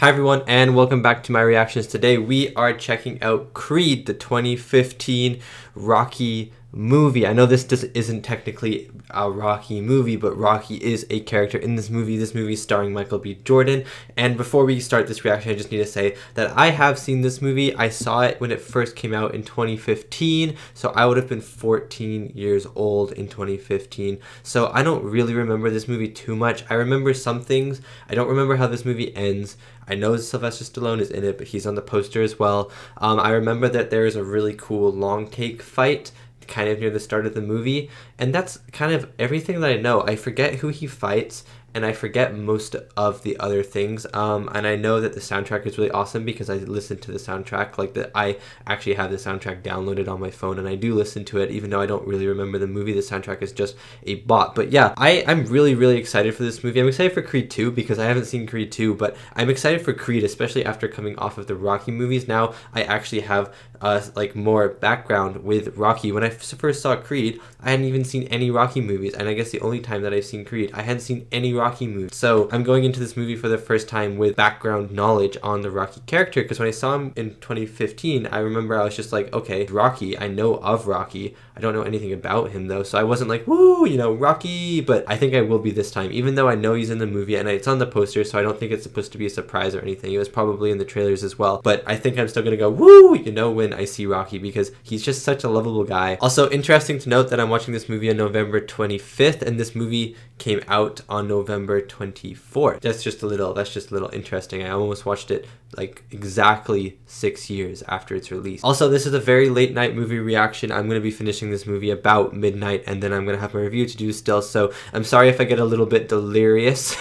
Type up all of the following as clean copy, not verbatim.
Hi everyone and welcome back to my reactions. Today we are checking out Creed, the 2015 Rocky movie. I know this isn't technically a Rocky movie, but Rocky is a character in this movie. This movie is starring Michael B. Jordan. And before we start this reaction, I just need to say that I have seen this movie. I saw it when it first came out in 2015, so I would have been 14 years old in 2015. So I don't really remember this movie too much. I remember some things. I don't remember how this movie ends. I know Sylvester Stallone is in it, but he's on the poster as well. I remember that there is a really cool long take fight kind of near the start of the movie, and that's kind of everything that I know. I forget who he fights, and I forget most of the other things. And I know that the soundtrack is really awesome because I listened to the soundtrack. I actually have the soundtrack downloaded on my phone, and I do listen to it, even though I don't really remember the movie. The soundtrack is just a bot. But yeah, I'm really excited for this movie. I'm excited for Creed 2 because I haven't seen Creed 2, but I'm excited for Creed, especially after coming off of the Rocky movies. Now I actually have more background with Rocky. When I first saw Creed, I hadn't even seen any Rocky movies, and I guess the only time that I've seen Creed, I hadn't seen any Rocky movies. So I'm going into this movie for the first time with background knowledge on the Rocky character, because when I saw him in 2015, I remember I was just like, okay, Rocky, I know of Rocky. I don't know anything about him though, so I wasn't like, woo, Rocky, but I think I will be this time, even though I know he's in the movie and it's on the poster, so I don't think it's supposed to be a surprise or anything. It was probably in the trailers as well, but I think I'm still gonna go, woo, when I see Rocky, because he's just such a lovable guy. Also, interesting to note that I'm watching this movie on November 25th, and this movie came out on November 24th. That's just a little interesting. I almost watched it like exactly 6 years after its release. Also, this is a very late night movie reaction. I'm going to be finishing this movie about midnight, and then I'm going to have my review to do still, so I'm sorry if I get a little bit delirious.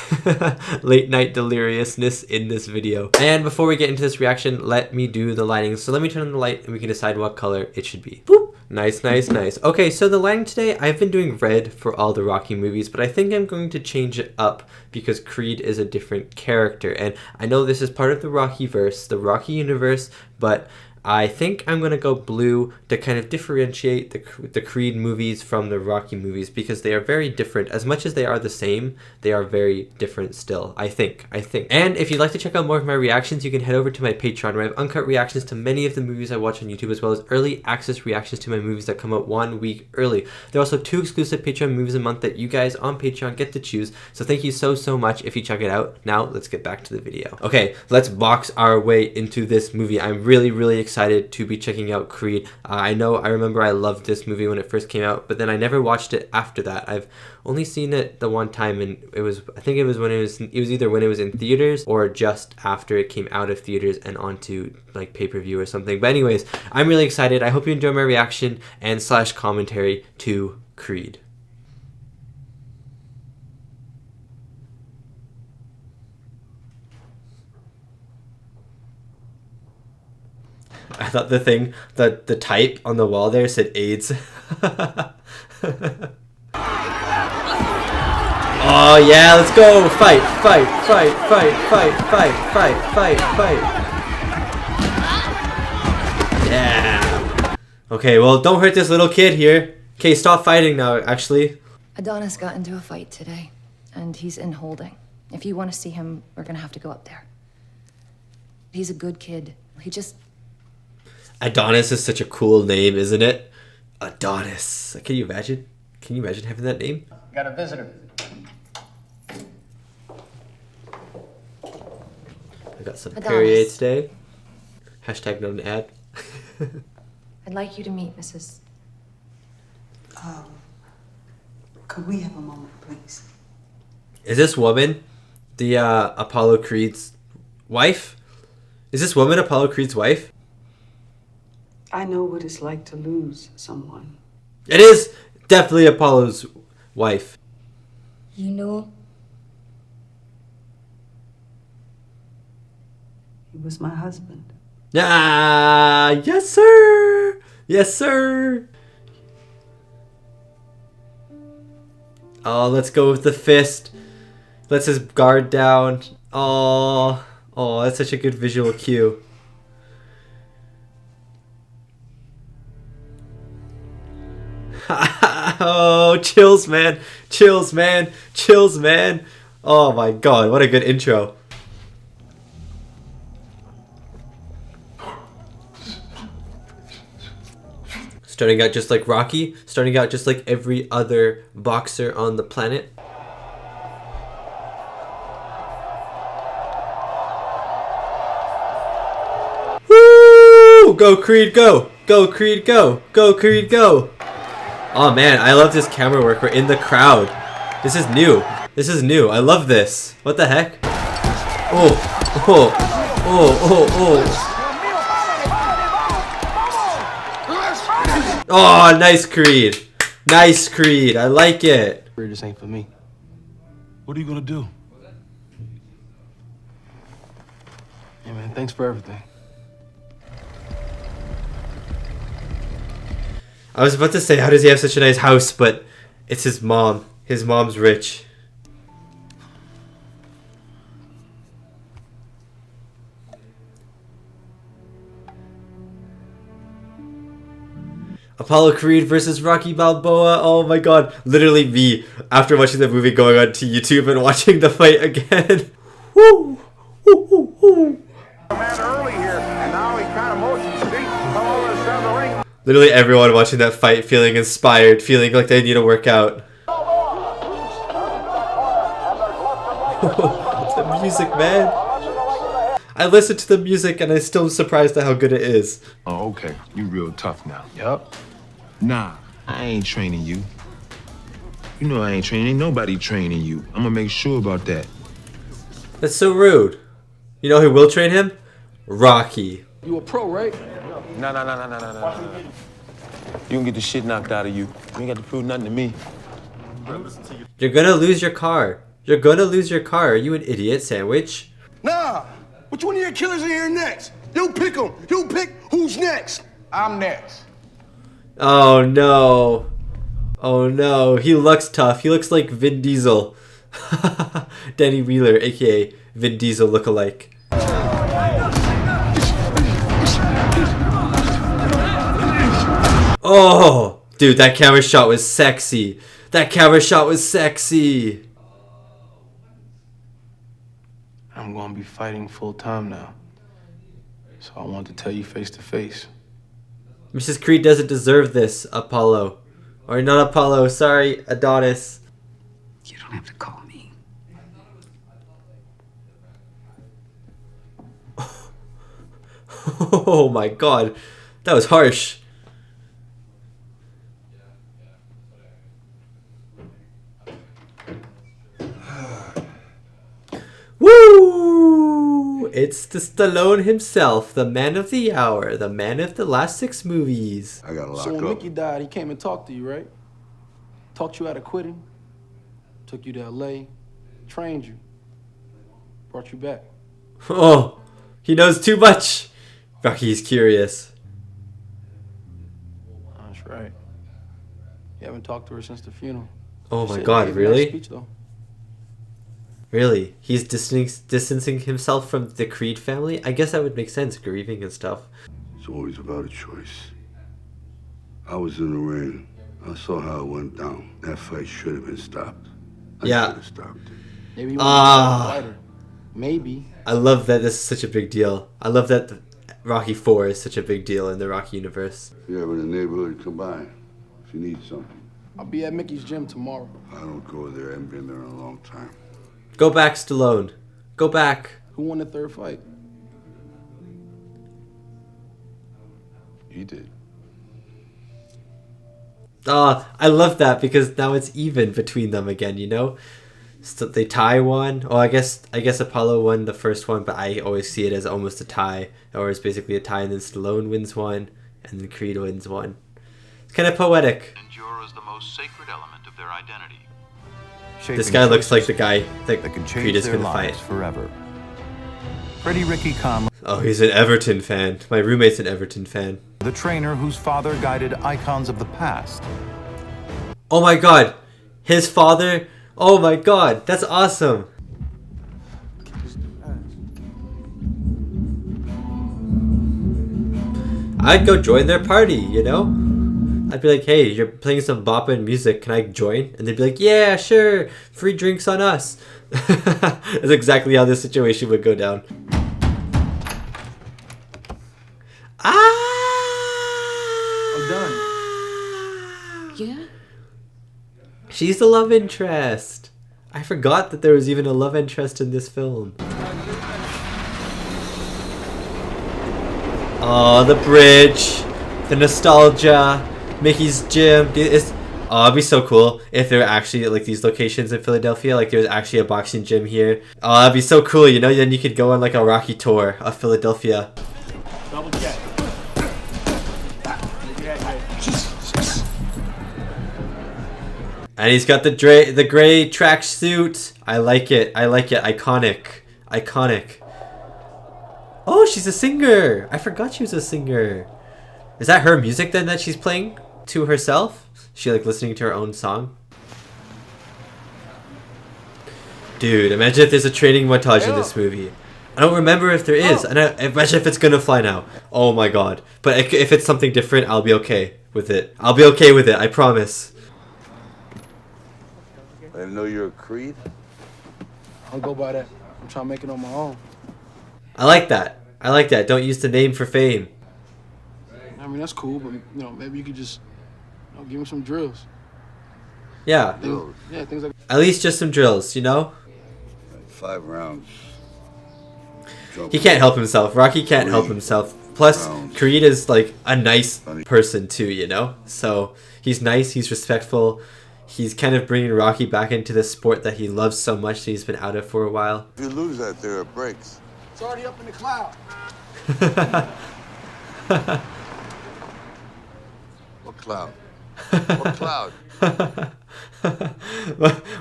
Late night deliriousness in this video. And before we get into this reaction, let me do the lighting. So let me turn on the light and we can decide what color it should be. Boop. Nice. Okay, so the lighting today, I've been doing red for all the Rocky movies, but I think I'm going to change it up because Creed is a different character. And I know this is part of the Rockyverse, the Rocky universe, but I think I'm going to go blue to kind of differentiate the Creed movies from the Rocky movies, because they are very different. As much as they are the same, they are very different still, I think. And if you'd like to check out more of my reactions, you can head over to my Patreon, where I have uncut reactions to many of the movies I watch on YouTube, as well as early access reactions to my movies that come out 1 week early. There are also 2 exclusive Patreon movies a month that you guys on Patreon get to choose, so thank you so much if you check it out. Now, let's get back to the video. Okay, let's box our way into this movie. I'm really excited to be checking out Creed. I remember I loved this movie when it first came out, but then I never watched it after that. I've only seen it the one time, and I think it was either when it was in theaters or just after it came out of theaters and onto like pay-per-view or something. But anyways, I'm really excited. I hope you enjoy my reaction and / commentary to Creed. I thought the type on the wall there said AIDS. Oh yeah, let's go! Fight! Yeah! Okay, well, don't hurt this little kid here. Okay, stop fighting now, actually. Adonis got into a fight today, and he's in holding. If you want to see him, we're gonna have to go up there. He's a good kid. He just... Adonis is such a cool name, isn't it? Adonis. Can you imagine? Can you imagine having that name? Got a visitor. I got some Adonis. Perrier today. Hashtag not an ad. I'd like you to meet Mrs. Could we have a moment, please? Is this woman the Apollo Creed's wife? Is this woman Apollo Creed's wife? I know what it's like to lose someone. It is definitely Apollo's wife. You know? He was my husband. Ah, yes sir! Yes sir! Oh, let's go with the fist. Lets his guard down. Oh, that's such a good visual cue. Oh, chills, man. Chills, man. Oh my god, what a good intro. Starting out just like Rocky, starting out just like every other boxer on the planet. Woo! Go Creed, go! Go Creed, go! Go Creed, go! Oh man, I love this camera work. We're in the crowd. This is new. This is new. I love this. What the heck? Oh, oh, oh, oh, oh. Oh, nice Creed. Nice Creed. I like it. This ain't for me. What are you gonna do? Hey man, thanks for everything. I was about to say, how does he have such a nice house? But it's his mom. His mom's rich. Apollo Creed versus Rocky Balboa. Oh my god. Literally me, after watching the movie, going on to YouTube and watching the fight again. Woo! Woo, woo, woo. Literally everyone watching that fight feeling inspired, feeling like they need to work out. The music, man. I listen to the music and I'm still surprised at how good it is. Oh, okay. You real tough now. Yup. Nah, I ain't training you. You know I ain't training. Ain't nobody training you. I'm gonna make sure about that. That's so rude. You know who will train him? Rocky. You a pro, right? Nah. You can get the shit knocked out of you. You ain't got to prove nothing to me. You're gonna lose your car. You're gonna lose your car. Are you an idiot, Sandwich? Nah, which one of your killers in here next? You pick them. You pick who's next. I'm next. Oh no. Oh no. He looks tough. He looks like Vin Diesel. Danny Wheeler, aka Vin Diesel lookalike. Oh, dude, that camera shot was sexy. That camera shot was sexy. I'm gonna be fighting full time now. So I want to tell you face to face. Mrs. Creed doesn't deserve this, Apollo. Or not Apollo, sorry, Adonis. You don't have to call me. Oh my god, that was harsh. Woo! It's the Stallone himself, the man of the hour, the man of the last 6 movies. I got a lock So when up. Mickey died, he came and talked to you, right? Talked you out of quitting. Took you to LA. Trained you. Brought you back. Oh, he knows too much. Rocky's curious. That's right. You haven't talked to her since the funeral. Oh She my said god, you gave a nice really? speech, though. Really? He's distancing himself from the Creed family? I guess that would make sense, grieving and stuff. It's always about a choice. I was in the ring. I saw how it went down. That fight should have been stopped. I Yeah. should have stopped it. Maybe you want to be a fighter. Maybe. I love that this is such a big deal. I love that Rocky 4 is such a big deal in the Rocky universe. If you're ever in the neighborhood, come by. If you need something. I'll be at Mickey's gym tomorrow. I don't go there. I haven't been there in a long time. Go back, Stallone. Go back. Who won the third fight? You did. I love that because now it's even between them again, you know? So they tie one. Oh, I guess Apollo won the first one, but I always see it as almost a tie. Or it's basically a tie and then Stallone wins one and then Creed wins one. It's kind of poetic. Endure as the most sacred element of their identity. This guy looks like the guy that that can Creed change is their going to fight. lives forever. Freddie Ricky Conley, Oh, he's an Everton fan. My roommate's an Everton fan. the trainer whose father guided icons of the past. Oh my god. His father. Oh my god. That's awesome. I'd go join their party, you know? I'd be like, hey, you're playing some boppin' music. Can I join? And they'd be like, yeah, sure. Free drinks on us. That's exactly how this situation would go down. Ah! I'm done. Yeah? She's the love interest. I forgot that there was even a love interest in this film. Oh, the bridge, the nostalgia, Mickey's gym. Oh, it'd be so cool if there were actually like these locations in Philadelphia. Like there's actually a boxing gym here. Oh, that'd be so cool, you know? Then you could go on like a Rocky tour of Philadelphia. Double check. And he's got the gray track suit. I like it. I like it. Iconic. Iconic. Oh, she's a singer. I forgot she was a singer. Is that her music then that she's playing to herself? Is she like listening to her own song? Dude, imagine if there's a training montage in this movie. I don't remember if there is. And imagine if it's gonna fly now. Oh my god. But if it's something different, I'll be okay with it. I'll be okay with it. I promise. I didn't know you're a Creed. I don't go by that. I'm trying to make it on my own. I like that. I like that. Don't use the name for fame. I mean, that's cool, but, maybe you could just, give me some drills. Yeah. Things like At least just some drills, you know? 5 rounds. He can't help himself. Rocky can't help himself. Plus, Creed is like a nice person too, you know? So he's nice, he's respectful. He's kind of bringing Rocky back into the sport that he loves so much that he's been out of for a while. If you lose that, there are breaks. it's already up in the cloud. What cloud? What cloud?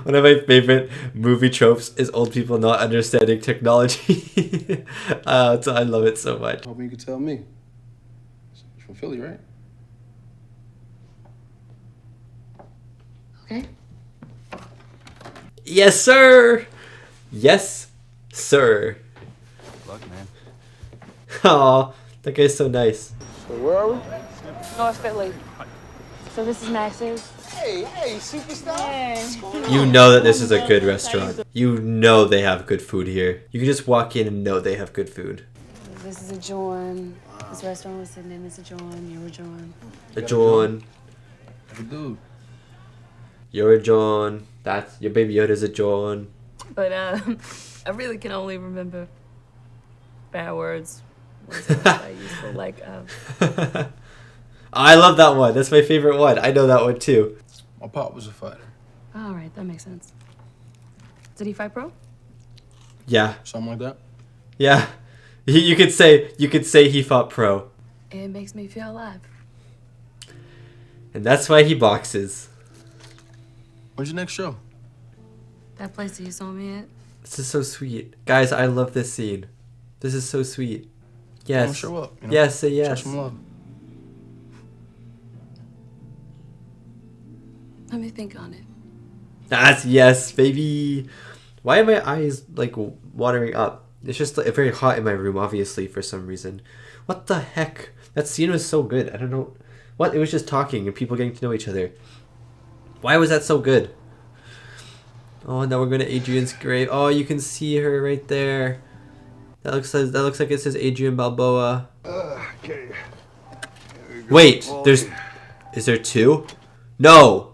One of my favorite movie tropes is old people not understanding technology. So I love it so much. Hoping you could tell me. You're from Philly, right? Okay. Yes, sir. Yes, sir. Luck, man. Aw, that guy's so nice. So where are we? North Philly. So this is Max's. Hey, superstar. Hey. You know that this is a good restaurant. You know they have good food here. You can just walk in and know they have good food. This is a John. This restaurant was sitting in. It's a John. You're a John. A John. Good dude. You're a John. That's your baby Yoda's a John. But I really can only remember bad words. Words that I used for like I love that one. That's my favorite one. I know that one too. My pop was a fighter. All right, that makes sense. Did he fight pro? Yeah. Something like that. Yeah. You could say he fought pro. It makes me feel alive. And that's why he boxes. When's your next show? That place that you saw me at. This is so sweet. Guys, I love this scene. This is so sweet. Yes. Don't show up. Yes, say Show yes. some love. Let me think on it. That's yes, baby. Why are my eyes like watering up? It's just like, very hot in my room, obviously, for some reason. What the heck? That scene was so good. I don't know. What? It was just talking and people getting to know each other. Why was that so good? Oh, now we're going to Adrian's grave. Oh, you can see her right there. That looks like it says Adrian Balboa. Okay. Wait, is there 2? No.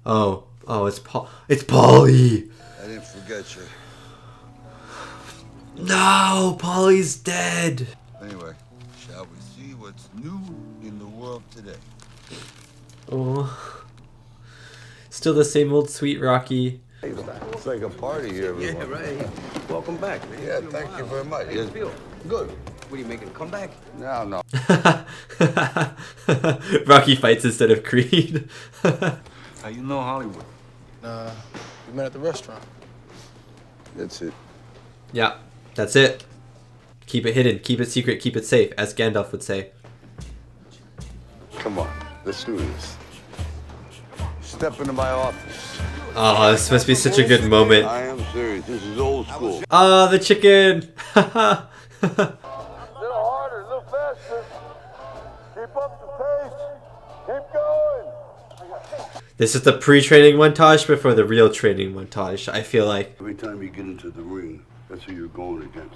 Oh, it's Paulie. I didn't forget you. No, Paulie's dead. Anyway, shall we see what's new in the world today? Oh. Still the same old sweet Rocky. It's like a party here, everyone. Yeah, right. Welcome back, man. Yeah, thank you very much. How you feel? Good. What are you making a comeback? No. Rocky fights instead of Creed. How you know Hollywood? We met at the restaurant. That's it. Yeah, that's it. Keep it hidden, keep it secret, keep it safe, as Gandalf would say. Come on, let's do this. Step into my office. Oh, this must be such a good moment. I am serious. This is old school. Ah, the chicken. A little harder, a little faster. Keep up the pace. Keep going. This is the pre-training montage before the real training montage, I feel like. Every time you get into the ring, that's who you're going against.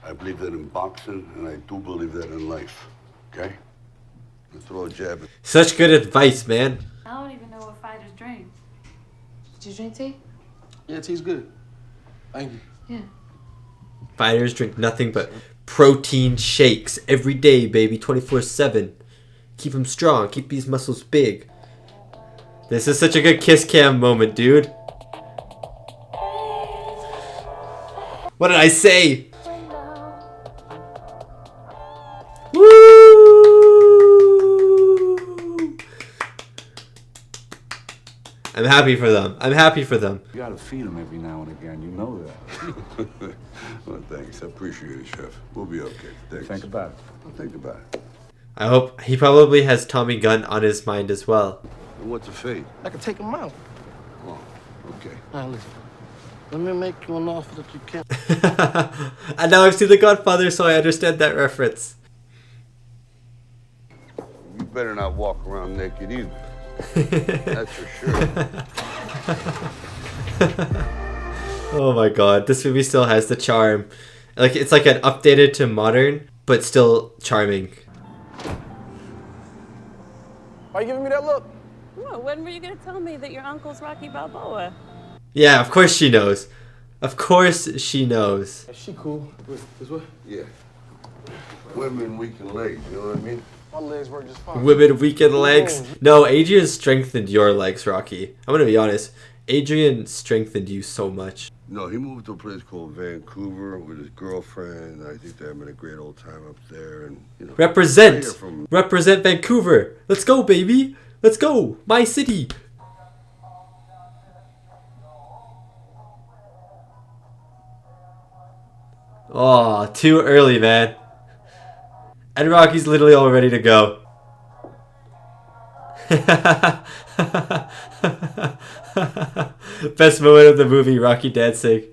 I believe that in boxing, and I do believe that in life. Okay? Throw a jab. Such good advice, man. I don't even know what fighters drink. Did you drink tea? Yeah, tea's good. Thank you. Yeah. Fighters drink nothing but protein shakes every day, baby, 24/7. Keep them strong. Keep these muscles big. This is such a good kiss cam moment, dude. What did I say? Woo! I'm happy for them. I'm happy for them. You gotta feed them every now and again. You know that. Well, thanks. I appreciate it, Chef. We'll be okay. Thanks. Think about it. I'll think about it. I hope he probably has Tommy Gunn on his mind as well. And what's the fate? I can take him out. Oh, okay. All right, listen. Let me make you an offer that you can't. And now I've seen The Godfather, so I understand that reference. You better not walk around naked either. That's for sure. Oh my god, this movie still has the charm. Like, it's like an updated to modern, but still charming. Why you giving me that look? Well, when were you gonna tell me that your uncle's Rocky Balboa? Yeah, of course she knows. Of course she knows. She cool. This way? Yeah. Women weak and legs, you know what I mean? My legs work just fine. Women weakened legs. No, Adrian strengthened your legs, Rocky. I'm gonna be honest. Adrian strengthened you so much. No, he moved to a place called Vancouver with his girlfriend. I think they're having a great old time up there. And you know, Represent! I hear from- Represent Vancouver! Let's go, baby! Let's go! My city! Oh, too early, man. And Rocky's literally all ready to go. Best moment of the movie, Rocky dancing.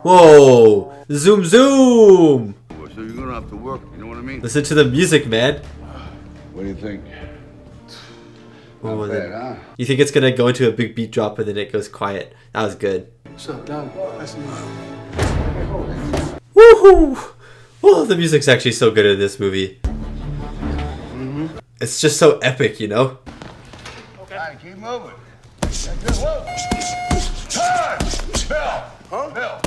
Whoa! Zoom zoom! So you're gonna have to work, you know what I mean? Listen to the music, man. What do you think? Oh, Not then- bad, huh? You think it's gonna go into a big beat drop and then it goes quiet. That was good. What's up, Donnie? Nice to meet Woohoo! Oh, the music's actually so good in this movie. It's just so epic, you know? Okay. All right, keep moving. Whoa! Huh? Bill!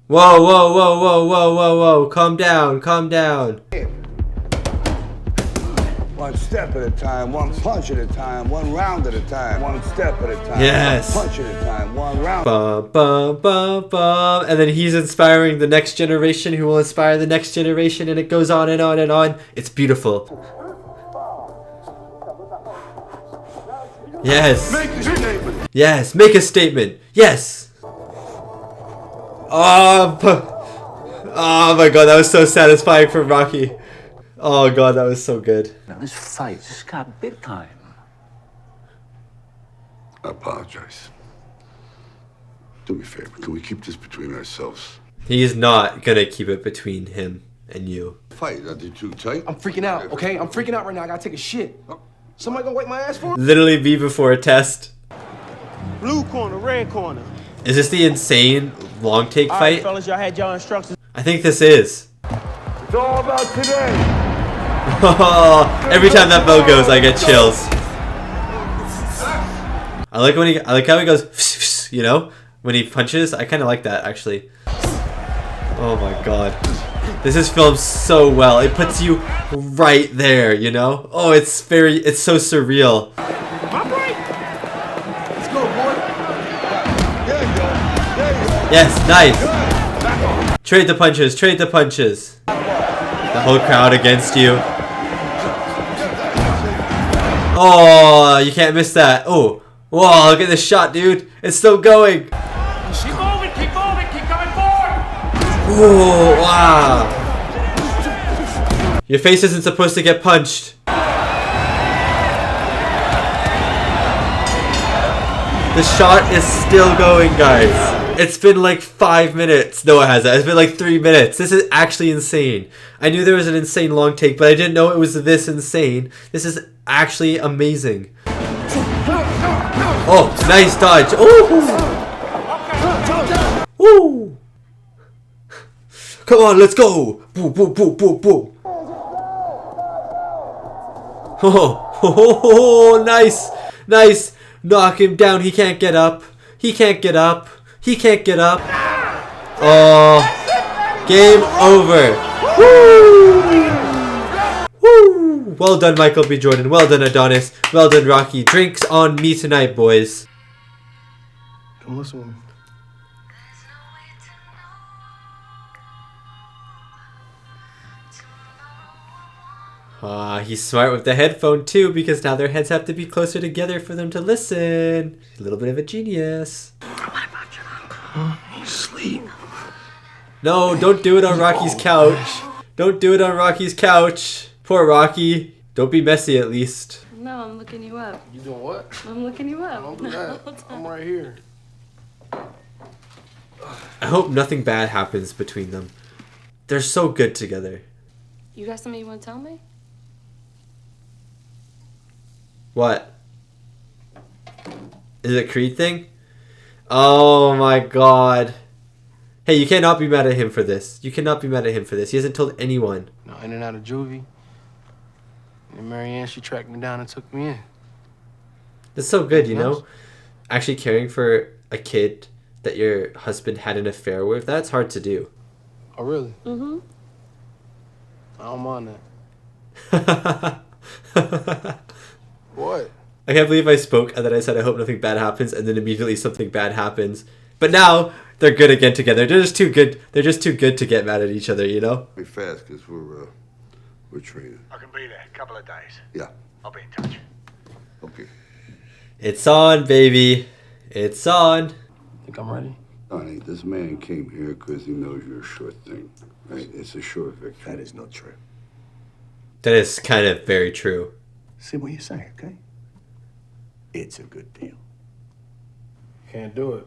Whoa, whoa, whoa, whoa, whoa, whoa, whoa. Calm down, calm down. One step at a time, one punch at a time, one round at a time, one step at a time, Yes. one punch at a time, one round. Bum, bum, bum, bum. And then he's inspiring the next generation who will inspire the next generation, and it goes on and on and on. It's beautiful. Yes. Make a statement. Yes, make a statement. Yes. Oh my god, that was so satisfying for Rocky. Oh god, that was so good. Now, this fight just got big time. I apologize. Do me a favor. Can we keep this between ourselves? He's not gonna keep it between him and you. Fight. Are they too tight? I'm freaking out, okay? I'm freaking out right now. I gotta take a shit. Somebody gonna wipe my ass for me? Literally me before a test. Blue corner, red corner. Is this the insane long take All right, fight? fellas, y'all had y'all instructions. I think this is. It's all about today. Every time that bell goes, I get chills. I like how he goes, you know, when he punches. I kind of like that actually. Oh my god, this is filmed so well. It puts you right there, you know. Oh, it's so surreal. Let's go, boy. Yes, nice. Trade the punches, trade the punches. The whole crowd against you. Oh, you can't miss that. Oh, whoa, look at this shot, dude. It's still going. Keep moving, keep coming forward. Oh, wow. Your face isn't supposed to get punched. The shot is still going, guys. It's been like 5 minutes. No, it hasn't. It's been like 3 minutes. This is actually insane. I knew there was an insane long take, but I didn't know it was this insane. This is actually amazing. Oh, nice dodge. Oh. Woo. Come on, let's go. Boom, boom, boom, boom, boom. Oh, nice. Nice. Knock him down. He can't get up. He can't get up. He can't get up. Oh, game over. Woo! Woo! Well done, Michael B. Jordan. Well done, Adonis. Well done, Rocky. Drinks on me tonight, boys. Come listen to me. He's smart with the headphone too, because now their heads have to be closer together for them to listen. A little bit of a genius. What about your uncle? He's asleep. No, don't do it on Rocky's couch. Don't do it on Rocky's couch. Poor Rocky. Don't be messy at least. No, I'm looking you up. You doing what? I'm looking you up. Don't do that. I'm right here. I hope nothing bad happens between them. They're so good together. You got something you want to tell me? What? Is it a Creed thing? Oh my god. Hey, you cannot be mad at him for this. You cannot be mad at him for this. He hasn't told anyone. No, in and out of juvie. And Marianne, she tracked me down and took me in. That's so good, you know? Actually caring for a kid that your husband had an affair with, that's hard to do. Oh, really? Mm-hmm. I don't mind that. What? I can't believe I spoke and then I said I hope nothing bad happens and then immediately something bad happens. But now they're good again together. They're just too good. They're just too good to get mad at each other, you know? Be fast, because we're training. I can be there. A couple of days. Yeah. I'll be in touch. Okay. It's on, baby. It's on. Think I'm ready? Donnie, this man came here because he knows you're a sure thing. Right? It's a sure victory. That is not true. That is kind of very true. See what you say, okay? It's a good deal. Can't do it.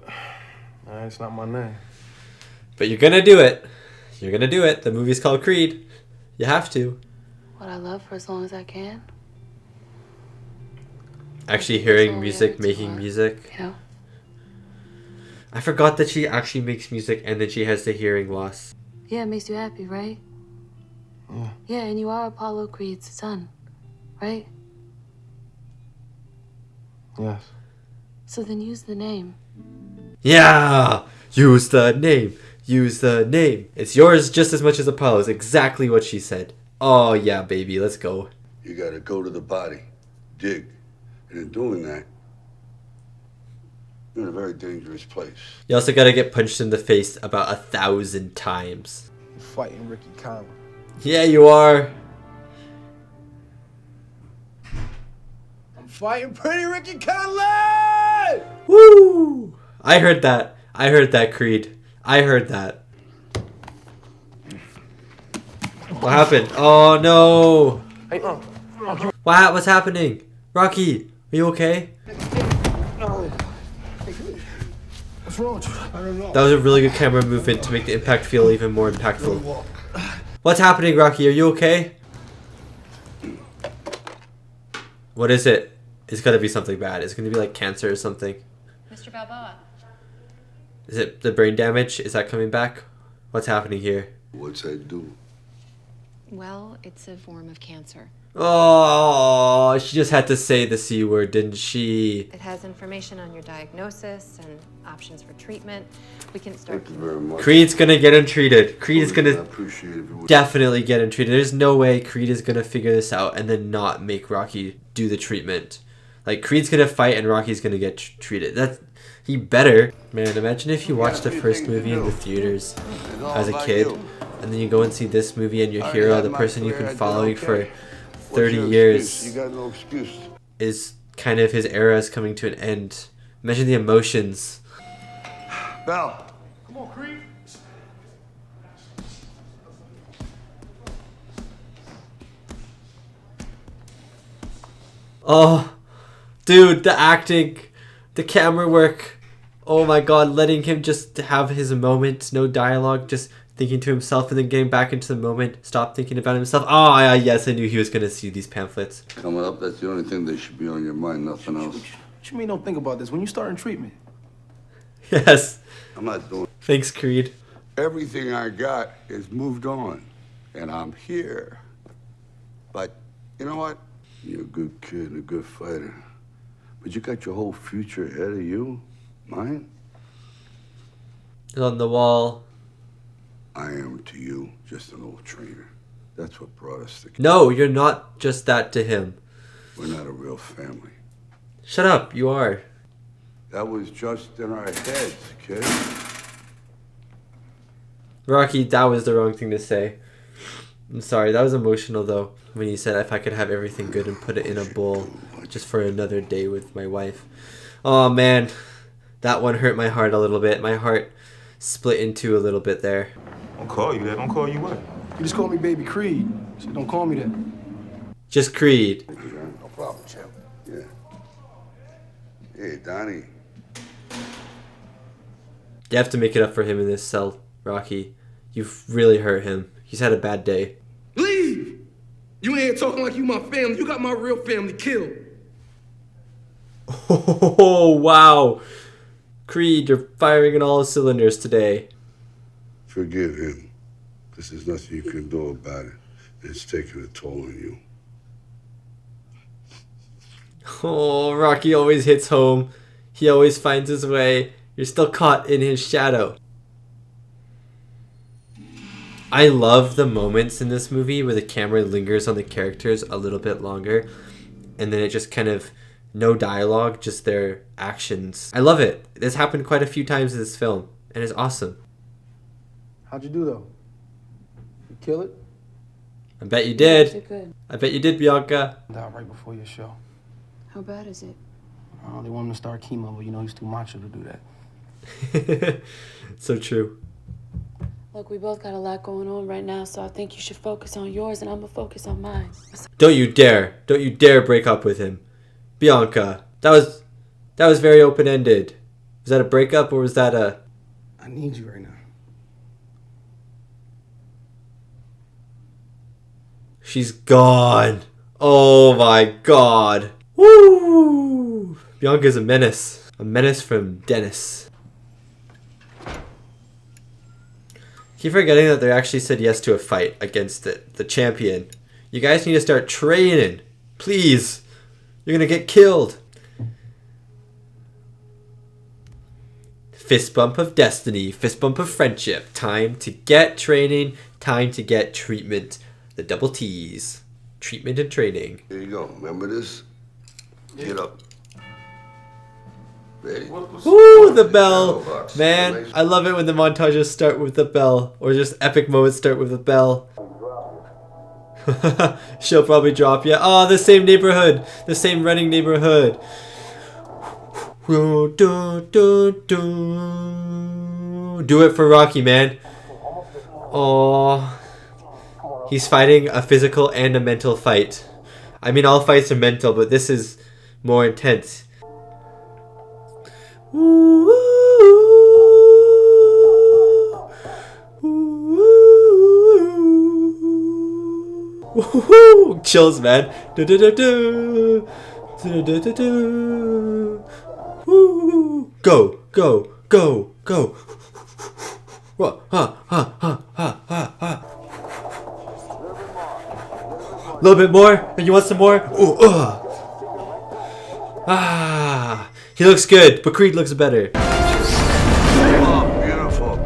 It's not my name. But you're gonna do it. You're gonna do it. The movie's called Creed. You have to. What I love for as long as I can. Actually hearing music, making music. You know? I forgot that she actually makes music and then she has the hearing loss. Yeah, it makes you happy, right? Yeah. Yeah, and you are Apollo Creed's son, right? Yes. So then use the name. Yeah! Use the name. Use the name. It's yours just as much as Apollo's. Exactly what she said. Oh, yeah, baby. Let's go. You got to go to the body, dig. And in doing that, you're in a very dangerous place. You also gotta get punched in the face about 1,000 times. You're fighting Ricky Conlon. Yeah, you are. I'm fighting pretty Ricky Conlon! Woo! I heard that. I heard that, Creed. I heard that. What happened? Oh, no. Hey, What's happening? Rocky, are you okay? what's wrong with you? I don't know. That was a really good camera movement to make the impact feel even more impactful. What's happening, Rocky? Are you okay? What is it? It's gotta be something bad. It's gonna be like cancer or something. Mr. Balboa. Is it the brain damage? Is that coming back? What's happening here? What's that do? Well, it's a form of cancer. Oh, she just had to say the C word, didn't she? It has information on your diagnosis and options for treatment. We can start. Thank you very much. Creed's gonna get him treated. Creed is I gonna appreciate it if you would. definitely get him treated. There's no way Creed is gonna figure this out and then not make Rocky do the treatment. Like, Creed's gonna fight and Rocky's gonna get treated. He better. Man, imagine if you watched the first movie in the theaters as a kid, and then you go and see this movie and your hero, the person you've been following for 30 years, You got no excuse. is kind of his era is coming to an end. Imagine the emotions. Bell. Come on, Creed. Oh, dude, the acting, the camera work. Oh my god, letting him just have his moment, no dialogue, just thinking to himself and then getting back into the moment, stop thinking about himself. Oh, yes, I knew he was going to see these pamphlets. Coming up, that's the only thing that should be on your mind, nothing else. What you mean don't think about this? When you start in treatment? Yes. I'm not doing. Thanks, Creed. Everything I got is moved on, and I'm here. But you know what? You're a good kid and a good fighter. But you got your whole future ahead of you. Mine? On the wall. I am to you just an old trainer. That's what brought us together. No, you're not just that to him. We're not a real family. Shut up, you are. That was just in our heads, kid. Rocky, that was the wrong thing to say. I'm sorry, that was emotional though. When you said if I could have everything good and put it in a bowl just for another day with my wife. Oh man, that one hurt my heart a little bit. My heart split in two a little bit there. Don't call you that. Don't call you what? You just call me Baby Creed. So don't call me that. Just Creed. No problem, champ. Yeah. Hey, Donnie. You have to make it up for him in this cell, Rocky. You've really hurt him. He's had a bad day. Leave! You ain't here talking like you my family. You got my real family killed. Oh, wow. Creed, you're firing on all cylinders today. Forgive him. This is nothing you can do about it. It's taking a toll on you. Oh, Rocky always hits home. He always finds his way. You're still caught in his shadow. I love the moments in this movie where the camera lingers on the characters a little bit longer. And then it just kind of, no dialogue, just their actions. I love it. This happened quite a few times in this film. And it's awesome. How'd you do, though? You kill it? I bet you did. You're good. I bet you did, Bianca. Died right before your show. How bad is it? They want him to start chemo, but you know he's too macho to do that. So true. Look, we both got a lot going on right now, so I think you should focus on yours and I'm gonna focus on mine. Don't you dare break up with him. Bianca, that was very open-ended. Was that a breakup or was that a... I need you right now. She's gone. Oh my god. Woo! Bianca's a menace. A menace from Dennis. Keep forgetting that they actually said yes to a fight against the champion. You guys need to start training. Please. You're gonna get killed. Fist bump of destiny. Fist bump of friendship. Time to get training. Time to get treatment. The double T's. Treatment and training. Here you go. Remember this? Get up. Ready? Woo, the bell. Man, I love it when the montages start with the bell. Or just epic moments start with the bell. She'll probably drop. Yeah. Oh, the same neighborhood. The same running neighborhood. Do it for Rocky, man. Oh. He's fighting a physical and a mental fight. I mean, all fights are mental, but this is more intense. Chills, man. Go, go, go, go. A little bit more? And you want some more? Ooh, Ah, he looks good, but Creed looks better. Oh, beautiful.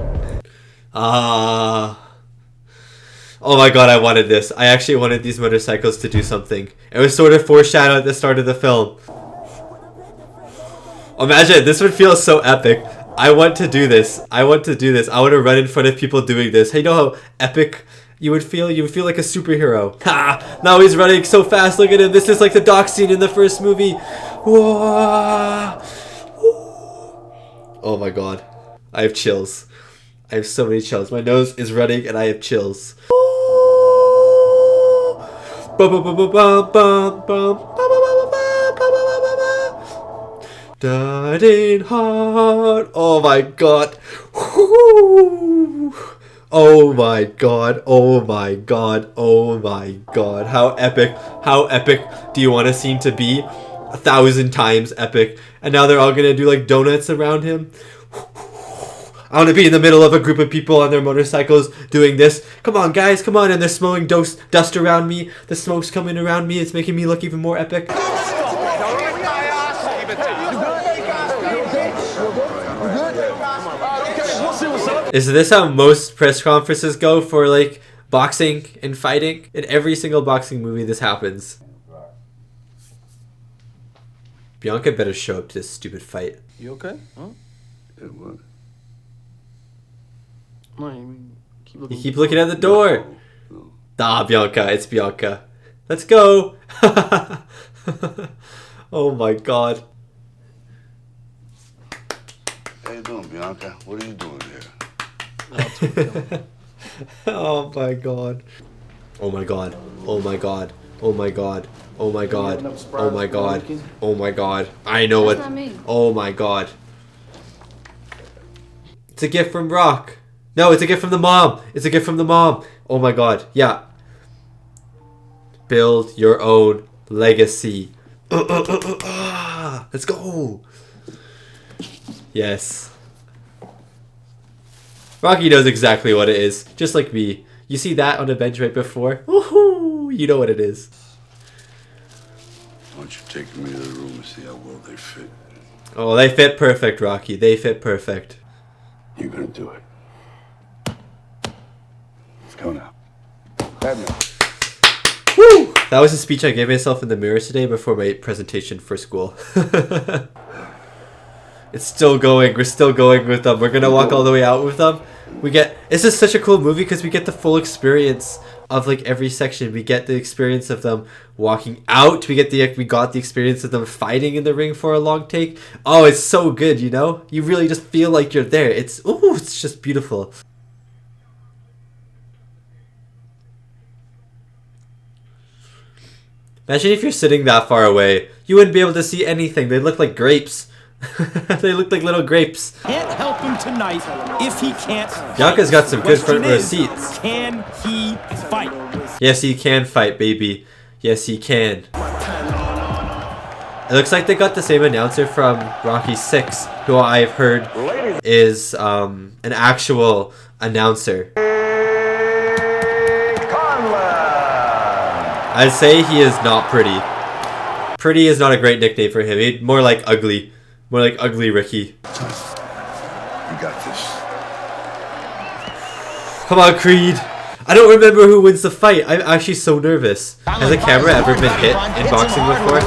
Oh my god, I wanted this. I actually wanted these motorcycles to do something. It was sort of foreshadowed at the start of the film. Imagine, this would feel so epic. I want to do this. I want to do this. I want to run in front of people doing this. Hey, you know how epic you would feel? You would feel like a superhero. Ha! Now he's running so fast. Look at him. This is like the dock scene in the first movie. Whoa. Oh my god. I have chills. I have so many chills. My nose is running and I have chills. Dying hard. Oh my god. Oh my god. Oh my god. Oh my god. How epic. How epic do you want a scene to be? 1,000 times epic. And now they're all gonna do like donuts around him. I want to be in the middle of a group of people on their motorcycles doing this. Come on, guys, come on. And they're smelling dust around me. The smoke's coming around me. It's making me look even more epic. Is this how most press conferences go for like boxing and fighting? In every single boxing movie this happens. Bianca better show up to this stupid fight. You okay? Huh? Yeah, what? No, I mean, You keep looking at the door. No. Ah, Bianca, it's Bianca. Let's go. Oh my god. How you doing, Bianca? What are you doing here? Oh my god. Oh my god. Oh my god. Oh my god. Oh my god. Oh my god. Oh my god. I know what. Oh my god. It's a gift from Rock. No, it's a gift from the mom. It's a gift from the mom. Oh my god. Yeah. Build your own legacy. Let's go. Yes. Rocky knows exactly what it is, just like me. You see that on the bench right before? Woohoo! You know what it is. Why don't you take me to the room and see how well they fit? Oh, they fit perfect, Rocky. They fit perfect. You're gonna do it. Let's go now. Grab me. Woo! That was a speech I gave myself in the mirror today before my presentation for school. It's still going. We're still going with them. We're gonna walk all the way out with them. This is such a cool movie because we get the full experience of like every section. We get the experience of them walking out. We got the experience of them fighting in the ring for a long take. Oh, it's so good, you know? You really just feel like you're there. It's just beautiful. Imagine if you're sitting that far away. You wouldn't be able to see anything. They look like grapes. They look like little grapes. Can't help him tonight if he can't. Bianca's got some good front row seats. Can he fight? Yes, he can fight, baby. Yes, he can. It looks like they got the same announcer from Rocky 6, who I've heard is an actual announcer. I'd say he is not pretty. Pretty is not a great nickname for him. He'd more like ugly. More like ugly Ricky. You got this. Come on, Creed. I don't remember who wins the fight. I'm actually so nervous. Has a camera ever been hit in boxing before?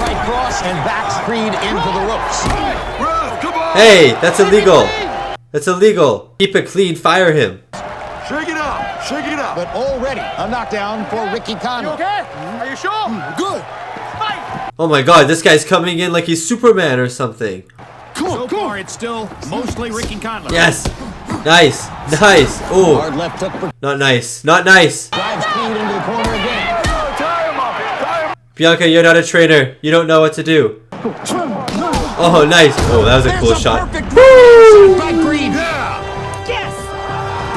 Hey, that's illegal. That's illegal. Keep it clean. Fire him. Shake it up. Shake it up. But already a knockdown for Ricky Conlon. You okay? Are you sure? Good. Fight! Oh my god, this guy's coming in like he's Superman or something. So far, it's still mostly Ricky Conlon. Yes. Nice. Nice. Oh. Not nice. Not nice. Bianca, you're not a trainer. You don't know what to do. Oh, nice. Oh, that was a cool shot. Woo!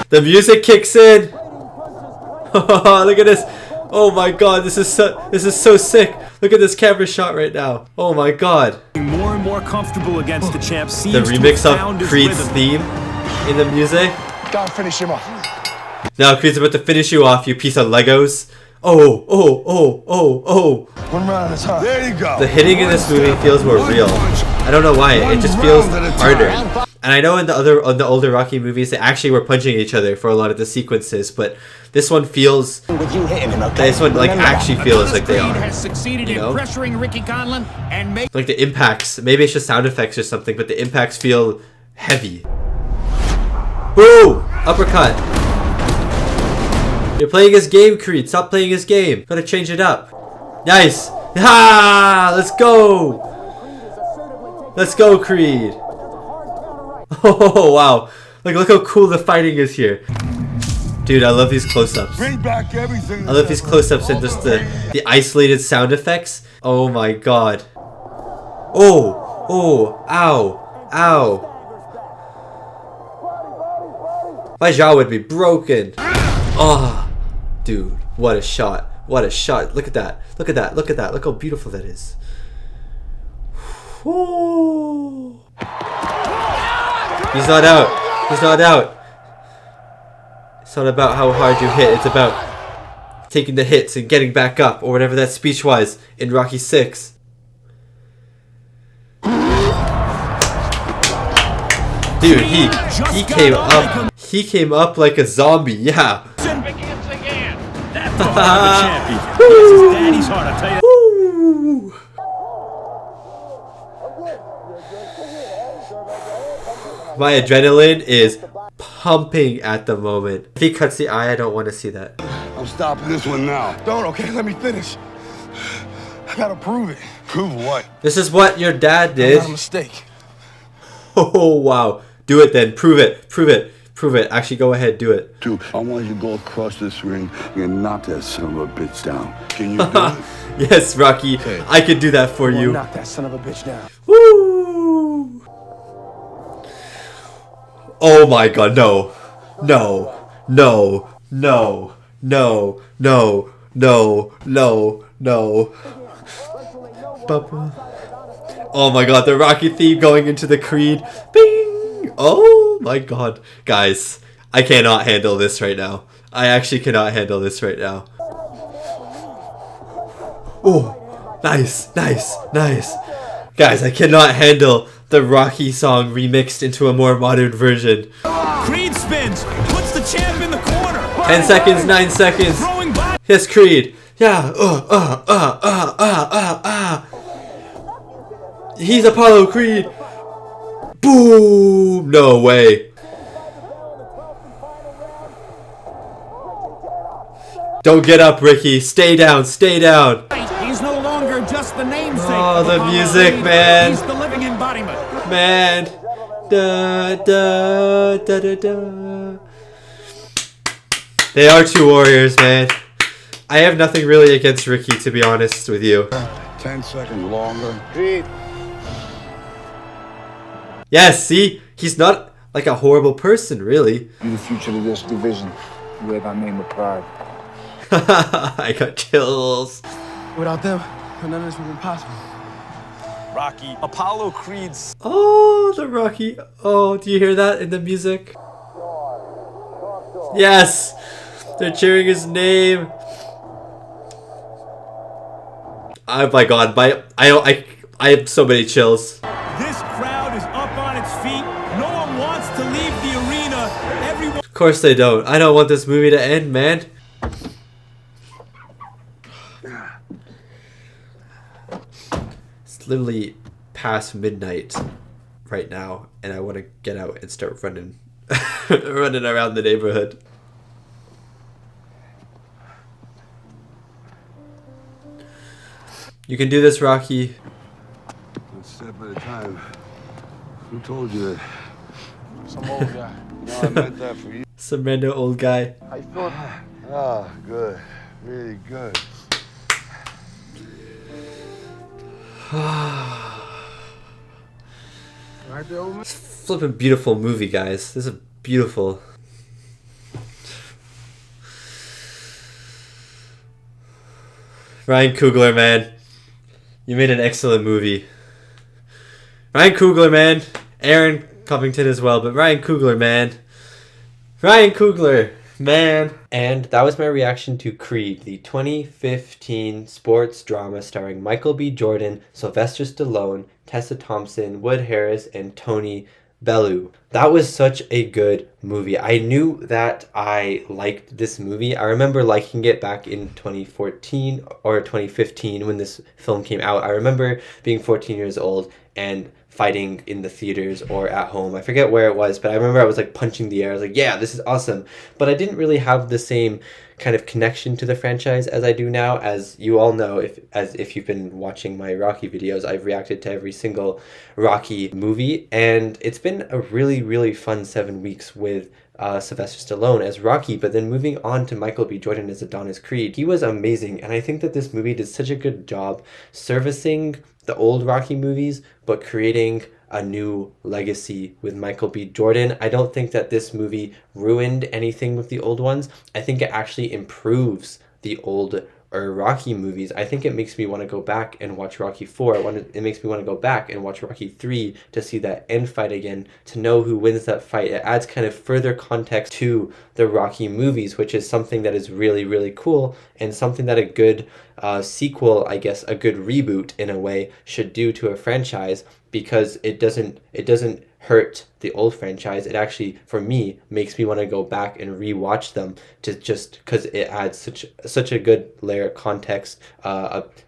The music kicks in. Look at this. Oh my god, this is so sick. Look at this camera shot right now. Oh my god. More and more comfortable against the champ. The remix of Creed's theme in the music. Gotta finish him off. Now Creed's about to finish you off, you piece of Legos. Oh. One round at a time. There you go. The hitting in this movie feels more real. I don't know why. It just feels harder. And I know in the older Rocky movies they actually were punching each other for a lot of the sequences, but this one feels. This one like actually feels like they are. Has succeeded in pressuring Ricky Conlon and make like the impacts. Maybe it's just sound effects or something, but the impacts feel heavy. Boom! Uppercut. You're playing his game, Creed. Stop playing his game. Gotta change it up. Nice. Ha! Let's go. Let's go, Creed. Oh wow! Look how cool the fighting is here, dude. I love these close-ups. Bring back everything. I love these close-ups and just the isolated sound effects. Oh my god! Oh! Ow! My jaw would be broken. Oh, dude! What a shot! What a shot! Look at that! Look at that! Look at that! Look how beautiful that is. Whoa. He's not out. He's not out. It's not about how hard you hit. It's about taking the hits and getting back up, or whatever that speech was in Rocky 6. Dude, he came up. He came up like a zombie. Yeah. My adrenaline is pumping at the moment. If he cuts the eye, I don't want to see that. I'm stopping this one now. Don't, okay, let me finish. I gotta prove it. Prove what? This is what your dad did. Not a mistake. Oh, wow. Do it then. Prove it. Prove it. Prove it. Actually, go ahead. Do it. Dude, I want you to go across this ring and knock that son of a bitch down. Can you do it? Yes, Rocky. Okay. I could do that for you. Knock that son of a bitch down. Woo! Oh my god, no. No. No. No. No. No. No. No. No. Oh my god, the Rocky theme going into the Creed. Bing! Oh my god. Guys, I cannot handle this right now. I actually cannot handle this right now. Oh, nice, nice, nice. Guys, I cannot handle the Rocky song remixed into a more modern version. Creed spins, puts the champ in the corner. 10 seconds, 9 seconds. Yes, Creed. Yeah. He's Apollo Creed. Boom. No way. Don't get up, Ricky. Stay down. Stay down. He's no longer just the namesake. Oh, the music, man. He's the living embodiment. Man. Da, da, da, da, da. They are two warriors, man. I have nothing really against Ricky, to be honest with you. 10 seconds longer. Yes, see? He's not like a horrible person, really. You're the future of this division. You wear that name with pride. I got chills. Without them, none of this would have been possible. Rocky, Apollo Creed's. Oh, the Rocky. Oh, do you hear that in the music? Yes! They're cheering his name. Oh my god, I have so many chills. This crowd is up on its feet. No one wants to leave the arena. Everyone. Of course they don't. I don't want this movie to end, man. It's literally past midnight right now, and I want to get out and start running, running around the neighborhood. You can do this, Rocky. One step at a time. Who told you that? Some old guy. No, I meant that for you. Some random old guy. How you feeling? Ah, good. Really good. Right there, old man. It's a flippin' beautiful movie, guys. This is beautiful. Ryan Coogler, man. You made an excellent movie. Ryan Coogler, man. Aaron Covington as well, but Ryan Coogler, man. Ryan Coogler, man. And that was my reaction to Creed, the 2015 sports drama starring Michael B. Jordan, Sylvester Stallone, Tessa Thompson, Wood Harris, and Tony Bellaw. That was such a good movie. I knew that I liked this movie. I remember liking it back in 2014 or 2015 when this film came out. I remember being 14 years old and fighting in the theaters or at home. I forget where it was, but I remember I was like punching the air. I was like, yeah, this is awesome. But I didn't really have the same kind of connection to the franchise as I do now. As you all know, if you've been watching my Rocky videos, I've reacted to every single Rocky movie, and it's been a really, really fun 7 weeks with Sylvester Stallone as Rocky, but then moving on to Michael B. Jordan as Adonis Creed. He was amazing, and I think that this movie did such a good job servicing the old Rocky movies, but creating a new legacy with Michael B. Jordan. I don't think that this movie ruined anything with the old ones. I think it actually improves the old or Rocky movies, I think it makes me want to go back and watch Rocky 4. It makes me want to go back and watch Rocky 3 to see that end fight again, to know who wins that fight. It adds kind of further context to the Rocky movies, which is something that is really, really cool, and something that a good sequel, I guess, a good reboot in a way, should do to a franchise, because it doesn't hurt the old franchise. It actually, for me, makes me want to go back and rewatch them, to just because it adds such a good layer of context,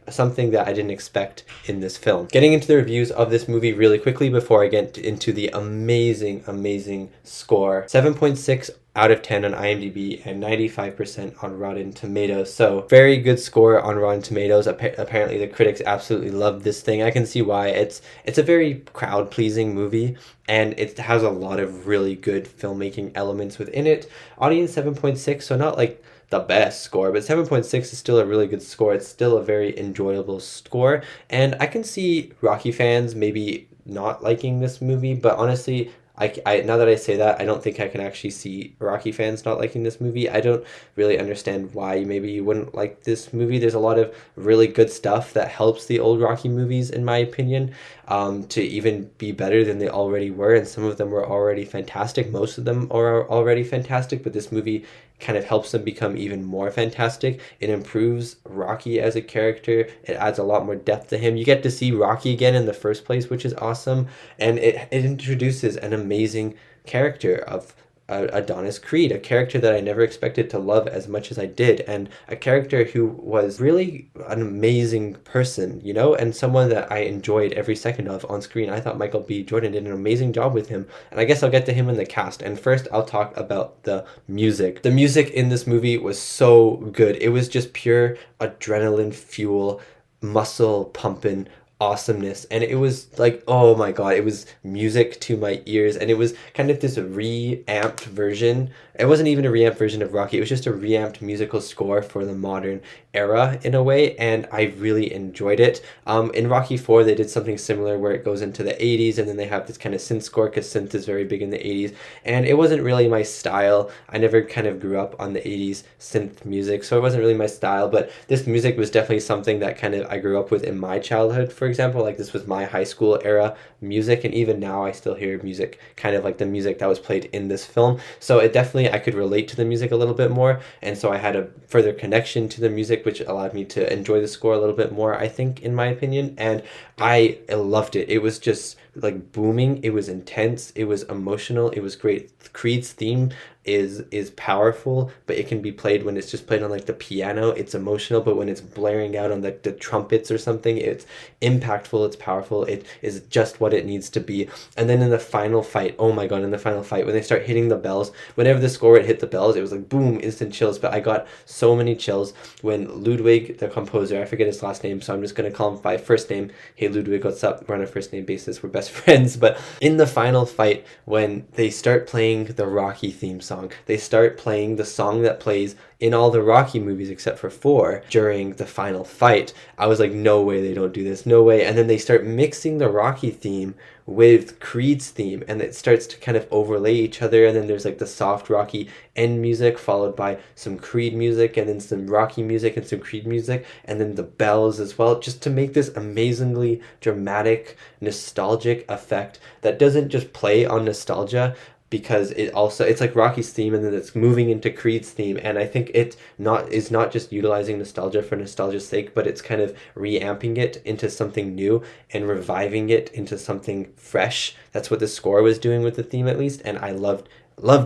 something that I didn't expect in this film. Getting into the reviews of this movie really quickly before I get into the amazing score. 7.6 out of 10 on IMDb and 95% on Rotten Tomatoes. So very good score on Rotten Tomatoes. Apparently the critics absolutely loved this thing. I can see why. It's a very crowd-pleasing movie, and it has a lot of really good filmmaking elements within it. Audience 7.6, so not like the best score, but 7.6 is still a really good score. It's still a very enjoyable score, and I can see Rocky fans maybe not liking this movie, but honestly, I now that I say that, I don't think I can actually see Rocky fans not liking this movie. I don't really understand why maybe you wouldn't like this movie. There's a lot of really good stuff that helps the old Rocky movies, in my opinion, to even be better than they already were, and some of them were already fantastic. Most of them are already fantastic, but this movie kind of helps them become even more fantastic. It improves Rocky as a character. It adds a lot more depth to him. You get to see Rocky again in the first place, which is awesome. And it introduces an amazing character of Adonis Creed, a character that I never expected to love as much as I did, and a character who was really an amazing person, you know, and someone that I enjoyed every second of on screen. I thought Michael B. Jordan did an amazing job with him, and I guess I'll get to him in the cast. And first, I'll talk about the music. The music in this movie was so good. It was just pure adrenaline fuel, muscle pumping awesomeness, and it was like, oh my god, it was music to my ears, and it was kind of this reamped version. It wasn't even a reamped version of Rocky, it was just a reamped musical score for the modern era in a way, and I really enjoyed it. In Rocky 4 they did something similar where it goes into the 80s, and then they have this kind of synth score, because synth is very big in the 80s, and it wasn't really my style. I never kind of grew up on the 80s synth music, so it wasn't really my style, but this music was definitely something that kind of I grew up with in my childhood. For example, like this was my high school era music, and even now I still hear music kind of like the music that was played in this film, so it definitely, I could relate to the music a little bit more, and so I had a further connection to the music, which allowed me to enjoy the score a little bit more, I think, in my opinion, and I loved it. It was just like booming, it was intense, it was emotional, it was great. Creed's theme is powerful, but it can be played when it's just played on like the piano, it's emotional, but when it's blaring out on the trumpets or something, it's impactful, it's powerful, it is just what it needs to be. And then in the final fight, oh my god, in the final fight, when they start hitting the bells, whenever the score would hit the bells, it was like boom, instant chills. But I got so many chills when Ludwig, the composer, I forget his last name, so I'm just gonna call him by first name. Hey Ludwig, what's up? We're on a first name basis, we're best friends. But in the final fight, when they start playing the Rocky theme song, they start playing the song that plays in all the Rocky movies except for 4 during the final fight. I was like, no way they don't do this, no way. And then they start mixing the Rocky theme with Creed's theme, and it starts to kind of overlay each other, and then there's like the soft Rocky end music followed by some Creed music, and then some Rocky music and some Creed music, and then the bells as well, just to make this amazingly dramatic, nostalgic effect that doesn't just play on nostalgia, because it's like Rocky's theme, and then it's moving into Creed's theme, and I think it is not just utilizing nostalgia for nostalgia's sake, but it's kind of reamping it into something new and reviving it into something fresh. That's what the score was doing with the theme, at least, and I loved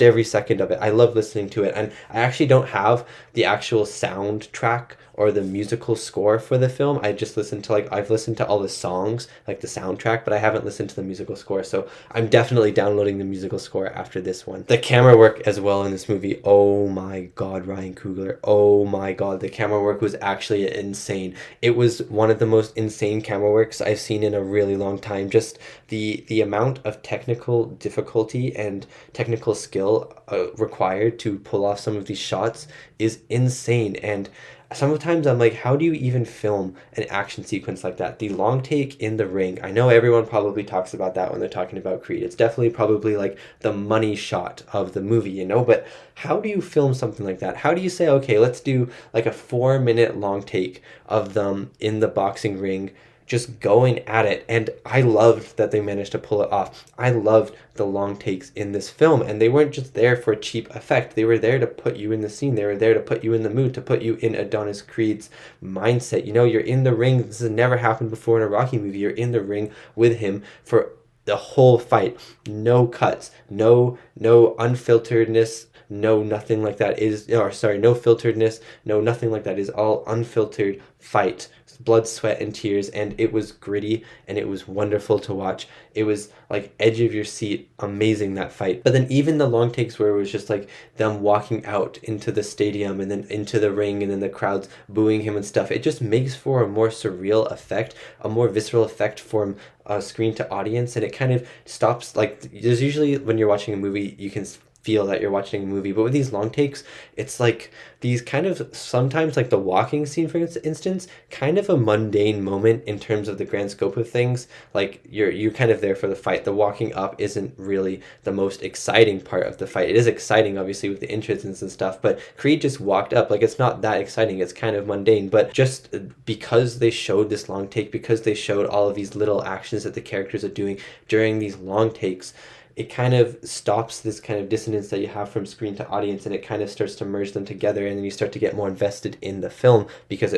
every second of it. I love listening to it, and I actually don't have the actual soundtrack or the musical score for the film. I just listened to I've listened to all the songs, like the soundtrack, but I haven't listened to the musical score, so I'm definitely downloading the musical score after this one. The camera work as well in this movie, oh my god, Ryan Coogler, oh my god, the camera work was actually insane. It was one of the most insane camera works I've seen in a really long time. Just the amount of technical difficulty and technical skill required to pull off some of these shots is insane, and sometimes I'm like, how do you even film an action sequence like that? The long take in the ring. I know everyone probably talks about that when they're talking about Creed. It's definitely probably like the money shot of the movie, you know? But how do you film something like that? How do you say, okay, let's do like a 4-minute long take of them in the boxing ring just going at it? And I loved that they managed to pull it off. I loved the long takes in this film, and they weren't just there for cheap effect. They were there to put you in the scene. They were there to put you in the mood, to put you in Adonis Creed's mindset. You know, you're in the ring. This has never happened before in a Rocky movie. You're in the ring with him for the whole fight. No cuts, no unfilteredness, no nothing like that is, or sorry, no filteredness, no nothing like that. Is all unfiltered fight, blood, sweat, and tears, and it was gritty and it was wonderful to watch. It was like edge of your seat, amazing, that fight. But then even the long takes where it was just like them walking out into the stadium and then into the ring and then the crowds booing him and stuff, it just makes for a more surreal effect, a more visceral effect from screen to audience, and it kind of stops, like, there's usually when you're watching a movie you can feel that you're watching a movie, but with these long takes, it's like these kind of, sometimes like the walking scene for instance, kind of a mundane moment in terms of the grand scope of things. Like you're kind of there for the fight. The walking up isn't really the most exciting part of the fight. It is exciting obviously with the entrances and stuff, but Creed just walked up, like it's not that exciting, it's kind of mundane. But just because they showed this long take, because they showed all of these little actions that the characters are doing during these long takes, it kind of stops this kind of dissonance that you have from screen to audience, and it kind of starts to merge them together, and then you start to get more invested in the film because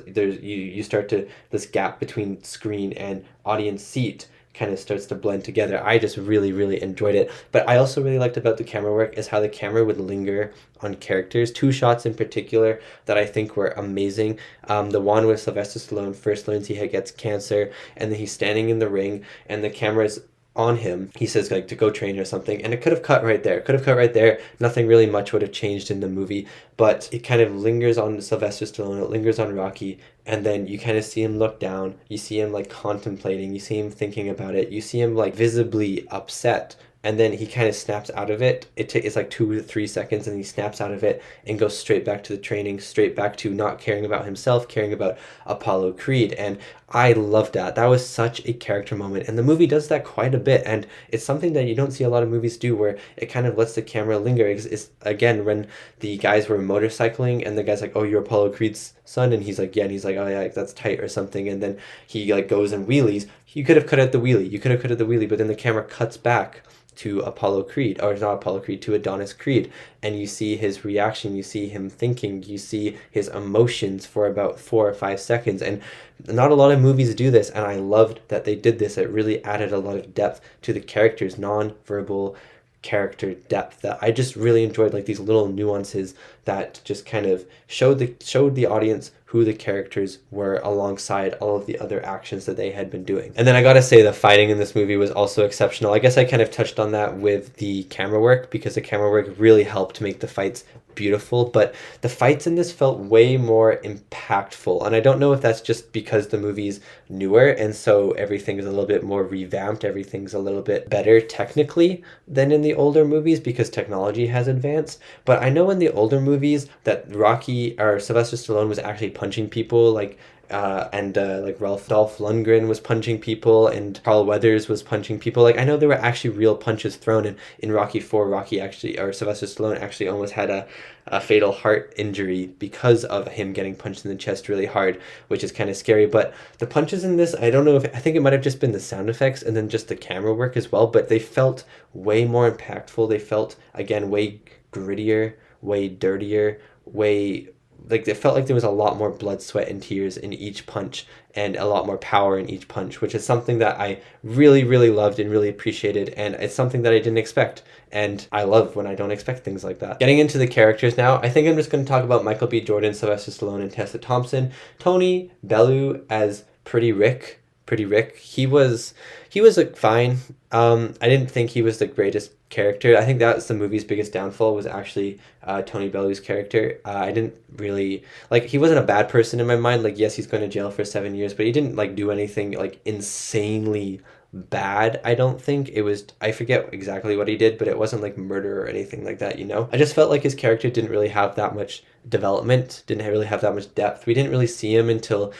there's you start to, this gap between screen and audience seat kind of starts to blend together. I just really enjoyed it. But I also really liked about the camera work is how the camera would linger on characters. 2 shots in particular that I think were amazing. The one with Sylvester Stallone first learns he gets cancer, and then he's standing in the ring and the camera's on him. He says like to go train or something, and it could have cut right there. Nothing really much would have changed in the movie, but it kind of lingers on Sylvester Stallone, it lingers on Rocky, and then you kind of see him look down, you see him like contemplating, you see him thinking about it, you see him like visibly upset, and then he kind of snaps out of it. It's like 2 to 3 seconds, and he snaps out of it and goes straight back to the training, straight back to not caring about himself, caring about Apollo Creed. And I loved that. That was such a character moment, and the movie does that quite a bit, and it's something that you don't see a lot of movies do, where it kind of lets the camera linger. It's again, when the guys were motorcycling and the guy's like, oh, you're Apollo Creed's son, and he's like, yeah, and he's like, oh yeah, that's tight or something, and then he like goes and wheelies. You could have cut out the wheelie, but then the camera cuts back to Apollo Creed, or not Apollo Creed, to Adonis Creed, and you see his reaction, you see him thinking, you see his emotions for about 4 or 5 seconds, and not a lot of movies do this, and I loved that they did this. It really added a lot of depth to the characters, non-verbal character depth, that I just really enjoyed, like these little nuances that just kind of showed the audience who the characters were alongside all of the other actions that they had been doing. And then I gotta say the fighting in this movie was also exceptional. I guess I kind of touched on that with the camera work, because the camera work really helped make the fights beautiful, but the fights in this felt way more impactful, and I don't know if that's just because the movie's newer and so everything is a little bit more revamped, everything's a little bit better technically than in the older movies because technology has advanced. But I know in the older movies that Rocky or Sylvester Stallone was actually punching people, like like Dolph Lundgren was punching people, and Carl Weathers was punching people. Like I know there were actually real punches thrown, and in Rocky 4, Rocky actually, or Sylvester Stallone actually almost had a fatal heart injury because of him getting punched in the chest really hard, which is kind of scary. But the punches in this, I think it might have just been the sound effects and then just the camera work as well, but they felt way more impactful. They felt, again, way grittier, way dirtier, like it felt like there was a lot more blood, sweat, and tears in each punch, and a lot more power in each punch, which is something that I really loved and really appreciated, and it's something that I didn't expect, and I love when I don't expect things like that. Getting into the characters now, I think I'm just going to talk about Michael B. Jordan, Sylvester Stallone, and Tessa Thompson. Tony Bellaw as Pretty Rick, he was like fine. I didn't think he was the greatest character. I think that's the movie's biggest downfall, was actually Tony Bellaw's character. I didn't really like, he wasn't a bad person in my mind. Like, yes, he's going to jail for 7 years, but he didn't like do anything like insanely bad, I don't think. It was, I forget exactly what he did, but it wasn't like murder or anything like that, you know? I just felt like his character didn't really have that much development, didn't really have that much depth. We didn't really see him until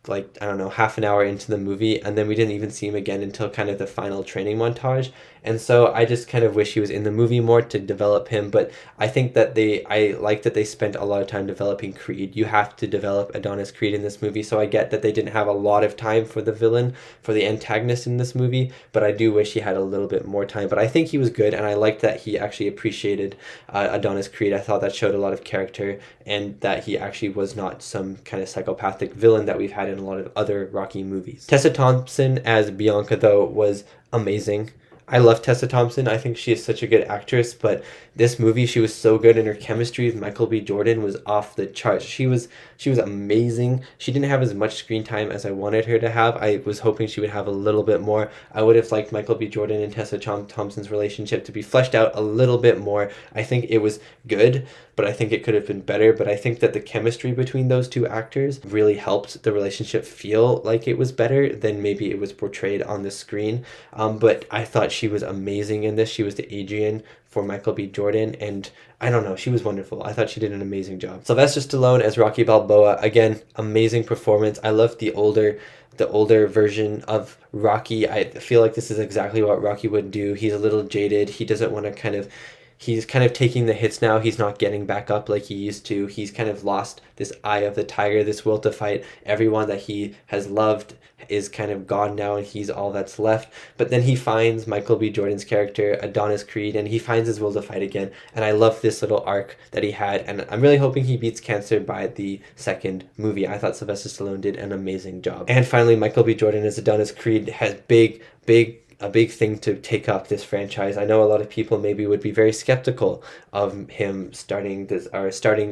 like, I don't know, half an hour into the movie, and then we didn't even see him again until kind of the final training montage. And so I just kind of wish he was in the movie more to develop him. But I think that I like that they spent a lot of time developing Creed. You have to develop Adonis Creed in this movie, so I get that they didn't have a lot of time for the villain, for the antagonist in this movie, but I do wish he had a little bit more time. But I think he was good, and I liked that he actually appreciated Adonis Creed. I thought that showed a lot of character, and that he actually was not some kind of psychopathic villain that we've had in a lot of other Rocky movies. Tessa Thompson as Bianca, though, was amazing. I love Tessa Thompson. I think she is such a good actress, but this movie, she was so good, and her chemistry with Michael B. Jordan was off the charts. She was amazing. She didn't have as much screen time as I wanted her to have. I was hoping she would have a little bit more. I would have liked Michael B. Jordan and Tessa Thompson's relationship to be fleshed out a little bit more. I think it was good, but I think it could have been better. But I think that the chemistry between those two actors really helped the relationship feel like it was better than maybe it was portrayed on the screen. But I thought she was amazing in this. She was the Adrian for Michael B. Jordan, and I don't know, she was wonderful. I thought she did an amazing job. Sylvester Stallone as Rocky Balboa, again, amazing performance. I love the older version of Rocky. I feel like this is exactly what Rocky would do. He's a little jaded. He doesn't want to he's kind of taking the hits now. He's not getting back up like he used to. He's kind of lost this eye of the tiger, this will to fight. Everyone that he has loved is kind of gone now, and he's all that's left. But then he finds Michael B. Jordan's character, Adonis Creed, and he finds his will to fight again. And I love this little arc that he had, and I'm really hoping he beats cancer by the second movie. I thought Sylvester Stallone did an amazing job. And finally, Michael B. Jordan as Adonis Creed has a big thing to take up this franchise. I know a lot of people maybe would be very skeptical of him starting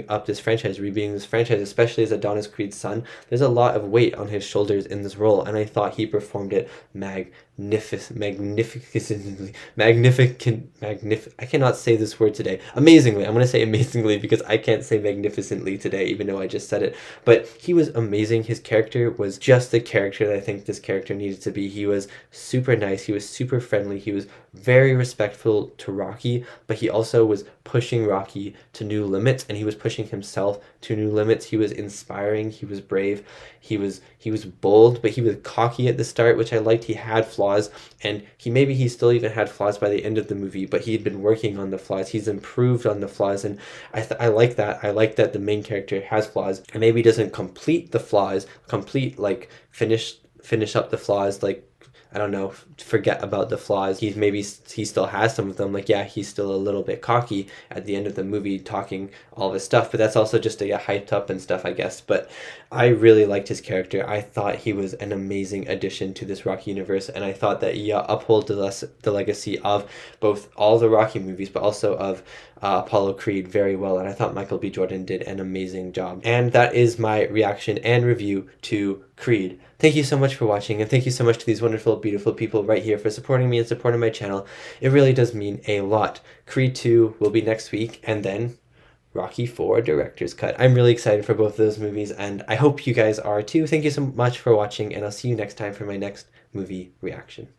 up this franchise, rebooting this franchise, especially as Adonis Creed's son. There's a lot of weight on his shoulders in this role, and I thought he performed it magnificently. I cannot say this word today. Amazingly. I'm going to say amazingly because I can't say magnificently today, even though I just said it. But he was amazing. His character was just the character that I think this character needed to be. He was super nice. He was super friendly. He was very respectful to Rocky, but he also was pushing Rocky to new limits, and he was pushing himself to new limits. He was inspiring. He was brave. He was bold, but he was cocky at the start, which I liked. He had flaws, and he still even had flaws by the end of the movie, but he'd been working on the flaws. He's improved on the flaws, and I like that. I like that the main character has flaws, and maybe doesn't complete the flaws, finish up the flaws, like, I don't know, forget about the flaws. He still has some of them. Like, yeah, he's still a little bit cocky at the end of the movie talking all this stuff, but that's also just to get hyped up and stuff, I guess. But I really liked his character. I thought he was an amazing addition to this Rocky universe, and I thought that he upholds the legacy of both all the Rocky movies, but also of Apollo Creed very well, and I thought Michael B. Jordan did an amazing job. And that is my reaction and review to Creed. Thank you so much for watching, and thank you so much to these wonderful, beautiful people right here for supporting me and supporting my channel. It really does mean a lot. Creed 2 will be next week, and then Rocky 4 Director's Cut. I'm really excited for both of those movies, and I hope you guys are too. Thank you so much for watching, and I'll see you next time for my next movie reaction.